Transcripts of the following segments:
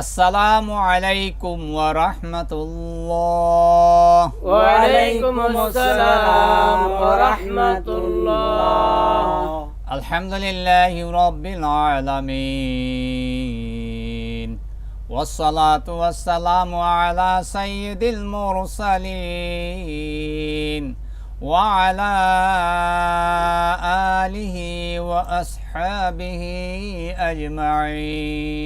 আসসালামু আলাইকুম ওয়া রাহমাতুল্লাহ। ওয়া আলাইকুমুস সালাম ওয়া রাহমাতুল্লাহ। আলহামদুলিল্লাহি রাব্বিল আলামিন ওয়াসসালাতু ওয়াসসালামু আলা সাইয়্যিদিল মুরসালিন ওয়া আলা আলিহি ওয়া আসহাবিহি আজমাইন।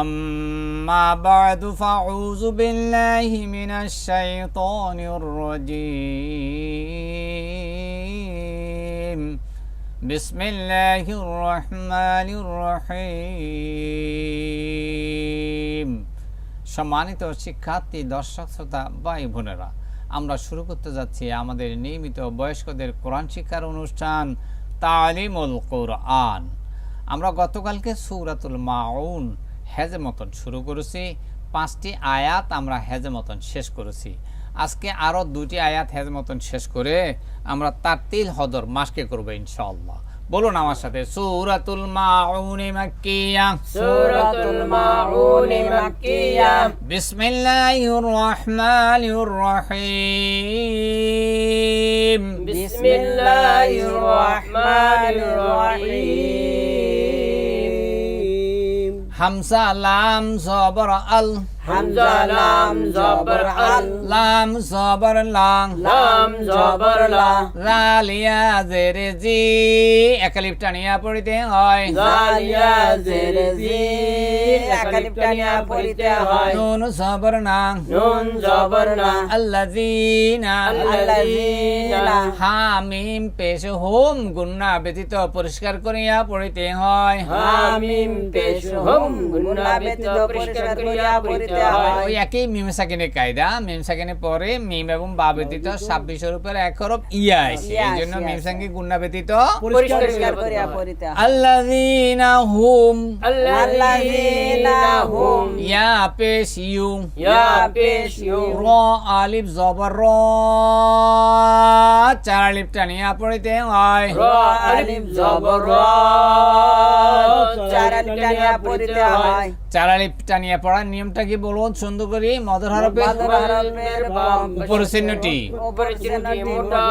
أما بعد فأعوذ بالله من الشيطان الرجيم بسم الله الرحمن الرحيم। সম্মানিত শিক্ষার্থী, দর্শক শ্রোতা, ভাই বোনেরা, আমরা শুরু করতে যাচ্ছি আমাদের নিয়মিত বয়স্কদের কোরআন শিক্ষার অনুষ্ঠান তালিমুল কোরআন। আমরা গতকালকে সূরাতুল মাউন হেজে মতন শুরু করেছি, 5টি আয়াত আমরা হেজে মতন শেষ করেছি। আজকে আরও 2টি আয়াত হেজে মতন শেষ করে আমরা তারতিল হদর মাসকে করবো ইনশাআল্লাহ। বলুন আমার সাথে, সূরাতুল মাউন মাক্কিয়া, সূরাতুল মাউন মাক্কিয়া। বিসমিল্লাহির রহমানির রহিম, বিসমিল্লাহির রহমানির রহিম। হামজা লাম জবর আল, হামজা লাম জবর আল, লাম জবর লাং, লাম জবর লা, লালিয়া জেরে জি, একালিফ টানিয়া পড়িতে হয়। জালিয়া জেরে জি, একালিফ টানিয়া পড়িতে হয়। নুন জবর নাং, নুন জবর না, আল্লাযীনা, আল্লাযীনা। হামিম পেশ হোম গুন্না ব্যতীত পরিষ্কার করিয়া পড়িতে হয়। হামিম পেশ হুম, গুনাহ ব্যতীত পরিষ্কার করিয়া পড়িতে হয়। ওই একই মিম সাকিনের কায়দা, মিম সাকিনের পরে মিম এবং বা ব্যতীত 26 উপর এক হরফ ইয়া আছে, এই জন্য মিম সাকিন গুন্না ব্যতীত পরিষ্কার করিয়া পড়িতে হয়। আল্লাযীনা হুম, আল্লাযীনা হুম, ইয়া পেশ ইউ, ইয়া পেশ ইউ, র আলিফ জবর র, 4 আলিফ টানিয়া পড়িতে হয়। র আলিফ জবর র, 4 আলিফ টানিয়া পড়িতে হয়। 4 আলিফ টানিয়া পড়ার নিয়মটা কি বলুন সুন্দর করে? মদের হরফে উপরের চিহ্নটি, উপরের চিহ্নটি মোটা,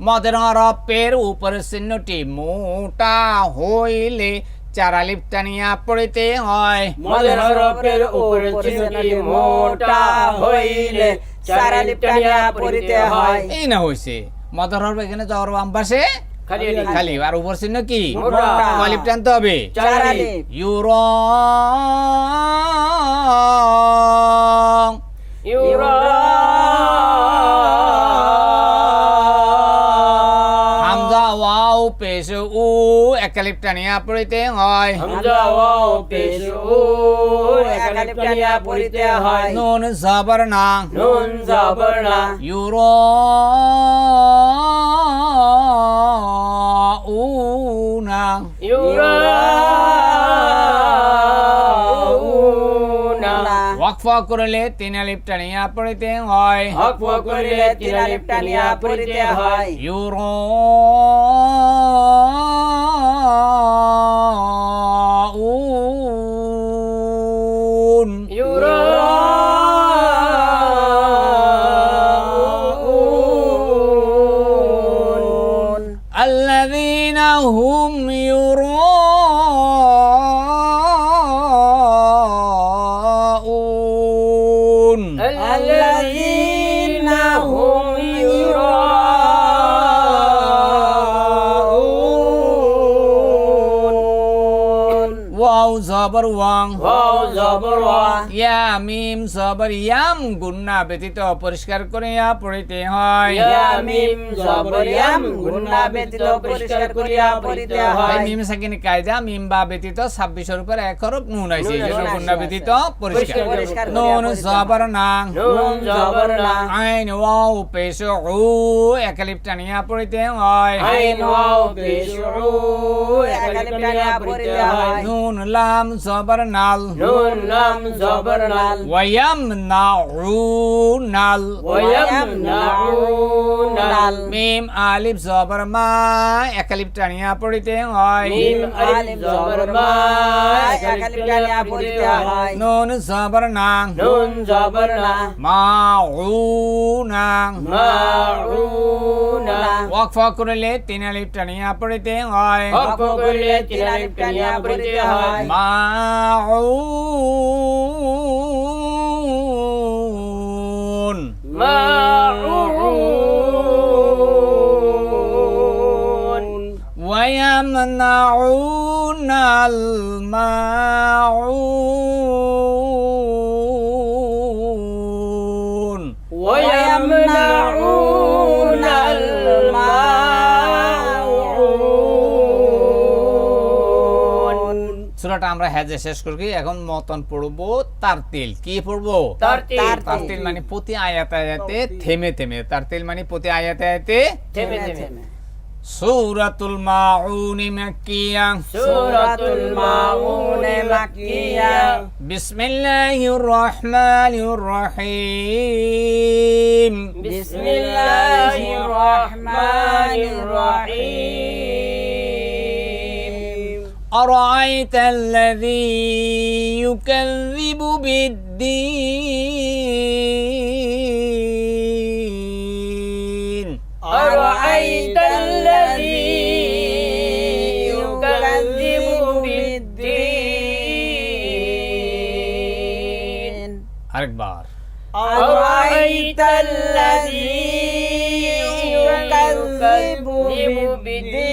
মদের হরফের উপরের চিহ্নটি মোটা হইলে 4 আলিফ টানিয়া পড়িতে হয়। মদের হরফের উপরের চিহ্নটি মোটা হইলে 4 আলিফ টানিয়া পড়িতে হয়। এই না হইছে, মদের হরফ এখানে জবর বাম পাশে খালি খালি, আর উপর চিহ্ন কি মোটা, আলিফ টানতে হবে। 4 আলিফ, ইউরা ইউরা, হামজা ওয়াও পেশ উ, একালিফ টানিয়া পড়িতে হয়। হামজা ওয়াও পেশ উ, একালিফ টানিয়া পড়িতে হয়। নুন জবর না, নুন জবর না, ইউরা উনা, ইউরা, ওয়াকফা করলে 3 আলিফ টানিয়া পড়িতে হয়। হক করিলে 3 আলিফ টানিয়া পড়িতে হয়। ইউরা উন, ইউরা, আল্লাযীনা হুম ইউরাউন, الذين هم يراءون। ওয়াও জবর ওয়াং, ওয়াও জবর ওয়া, ইয়া মিম জবর ইয়াম, গুন্না ব্যতীত পরিষ্কার করিয়া পড়িতে হয়। ইয়া মিম জবর ইয়াম, গুনাহ ব্যতীত পরিষ্কার করিয়া পড়িতে হয়। মিম সাকিন কায়দা, মিম বা ব্যতীত 26 উপর এক হরফ নুন আছে, এই জন্য গুন্না ব্যতীত পরিষ্কার। নুন জবর না, নুন জবর না, আইন ওয়াও পেশ উ, একালিফ টানিয়া পড়িতে হয়। আইন ওয়াও পেশ উ, একালিফ টানিয়া পড়িতে হয়। নুন লাম লাম জবর নাল নুন লাম জবর নাল ওয়ায়ামনাউনাল ওয়ায়ামনাউনাল মিম আলিফ জবর মা এক আলিফ টানিয়া পড়িতে হয় মিম আলিফ জবর মা এক আলিফ টানিয়া পড়িতে হয় নুন জবর না নুন জবর না মাউনা মাউনা ওয়াকফ করলে তিন আলিফ টানিয়া পড়িতে হয় ওয়াকফ করলে তিন আলিফ টানিয়া পড়িতে হয় মাউন মাউন ওয়ায়ামনাউনাল মাউন ওয়ায়ামনাউনাল মাউন সূরাটা আমরা হেজে শেষ করি এখন মতন পড়বো তারতিল কি পড়বো তারতিল মানে প্রতি আয়াতে আয়াতে থেমে থেমে তারতিল মানে প্রতি আয়াতে আয়াতে থেমে থেমে সূরাতুল মাউন মাক্কিয়া সূরাতুল মাউন মাক্কিয়া বিসমিল্লাহির রহমানির রহিম বিসমিল্লাহির রহমানির রহিম أرأيت الذي يكذب بالدين أرأيت الذي يكذب بالدين আরেকবার أرأيت الذي يكذب بالدين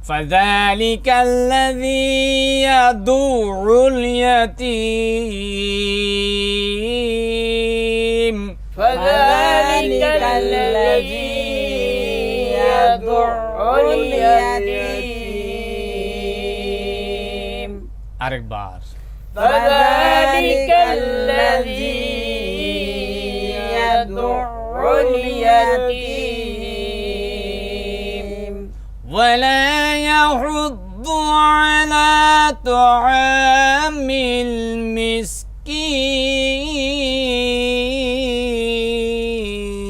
فذلك الذي يدع اليتيم فذلك الذي يدع اليتيم আরেকবার فذلك الذي يدع اليتيم ولا يحض على طعام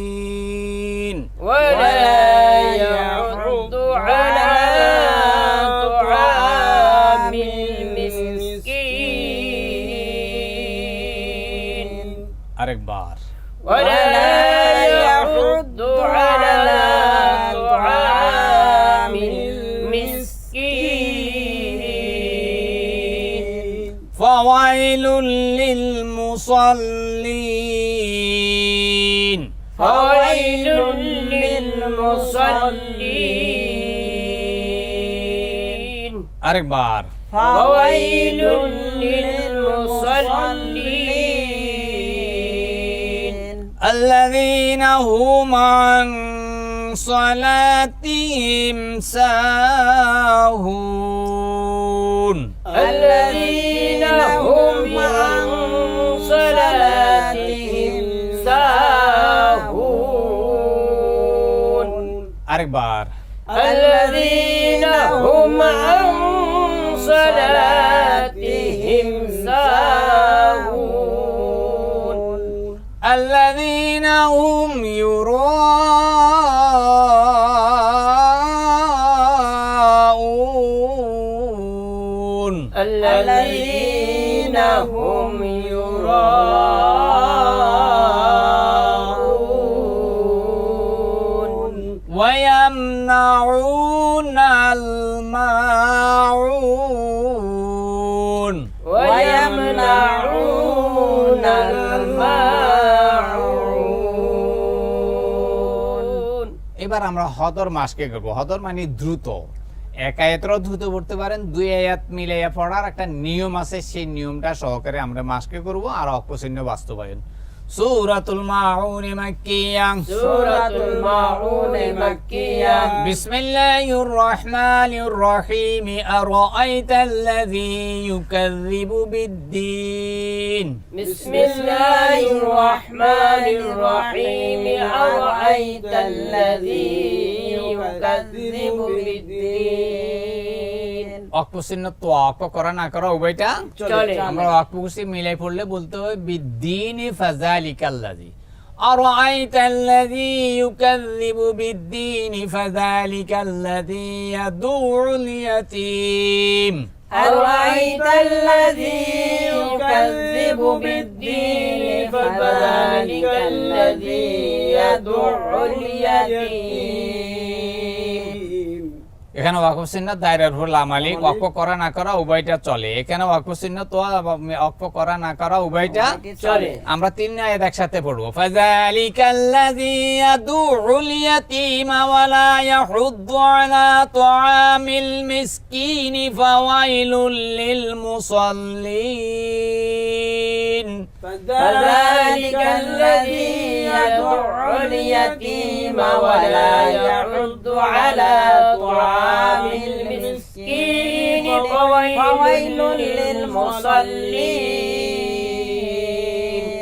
المسكين ولا يحض على طعام المسكين আরেকবার ولا يحض على طعام المسكين فويل للمصلين فويل للمصلين আরেকবার فويل للمصلين الذين هم عن صلاتهم ساهون الذين هم عن صلاتهم ساهون আরেকবার الذين هم عن صلاتهم ساهون الذين هم يراءون الذين هم يراءون ويمنعون الماعون ويمنعون الماعون এবার আমরা হদর মাসকে করব হদর মানে দ্রুত এক আয়াতও দ্রুত পড়তে পারেন দুই আয়াত মিলাইয়া পড়ার একটা নিয়ম আছে সেই নিয়মটা সহকারে আমরা মাসকে করব আর অক্ষচিহ্ন বাস্তবায়ন সূরাতুল মাউন মাক্কিয়া সূরাতুল মাউন মাক্কিয়া বিসমিল্লাহির রহমানির রহিম আরাআইতাল্লাযী ইউকাযযিবু বিদ্দীন বিসমিল্লাহির রহমানির রহিম আরাআইতাল্লাযী ইউকাযযিবু বিদ্দীন ওয়াকফ চিহ্ন তো ওয়াকফ করা না করা উভয়টা চলে। আমরা ওয়াকফ কুসি মিলাই পড়লে বলতে হবে বিদ্দিনি ফাযালিকাল্লাযী আরাআইতাল্লাযী ইউকাযযিবু বিদ্দিনি ফাযালিকাল্লাযী ইয়াদুউল ইয়াতীম أرأيت الذي يكذب بالدين فذلك الذي يدع اليتيم এখানে ওয়াকফ চিহ্ন দায়রার উপর লামালিক ওয়াকফ করা না করা উভয়টা চলে এখানে ওয়াকফ চিহ্ন তো ওয়াকফ করা না করা উভয়টা চলে। আমরা তিন আয়াত একসাথে পড়বো ফাযালিকাল্লাযী ইয়াদুউল ইয়াতীমা ওয়া লা ইয়াহুদ্দু আলা তুআমিল মিসকিনি ফাওয়াইলুল লিল মুসাল্লিন فذلك الذي يدع اليتيم ولا يحض على طعام المسكين فويل للمصلين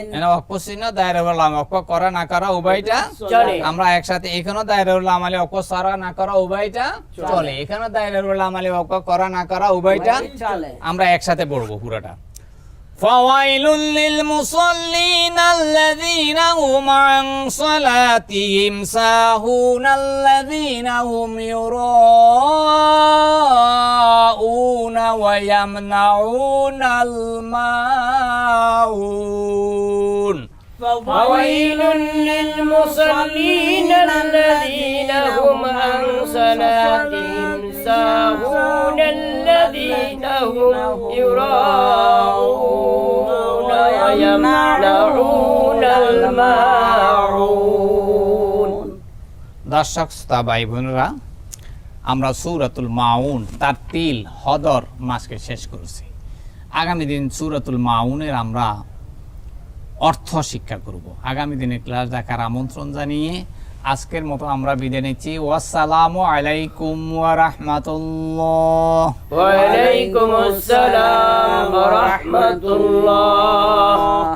এখানে ওয়াকফ চিহ্ন দায়রার উপর লাম ওয়াকফ করা না করা উভয়টা চলে। আমরা একসাথে এখানেও দায়রার উপর লামালি ওয়াকফ করা না করা উভয়টা চলে এখানে দায়রার উপর লামালি ওয়াকফ করা না করা উভয়টা চলে। আমরা একসাথে পড়বো পুরোটা ফাওয়াইলুল লিল মুসাল্লিন আল্লাযীনা হুম আন সালাতিহিম সাহুন আল্লাযীনা হুম ইউরাউনা ওয়া ইয়ামনাউনাল মাউন فويل للمصلين الذين هم عن صلاتهم ساهون الذين هم يراءون ويمنعون الماعون দর্শক শ্রোতা ভাই বোনেরা আমরা সূরাতুল মাউন তার তিল হদর মাসকে শেষ করেছি আগামী দিন সূরাতুল মাউনের আমরা অর্থ শিক্ষা করব আগামী দিনে ক্লাস দেখার আমন্ত্রণ জানিয়ে আজকের মতো আমরা বিদায় নিচ্ছি ওয়াসসালামু আলাইকুম ওয়া রাহমাতুল্লাহ وعليكم السلام ورحمة الله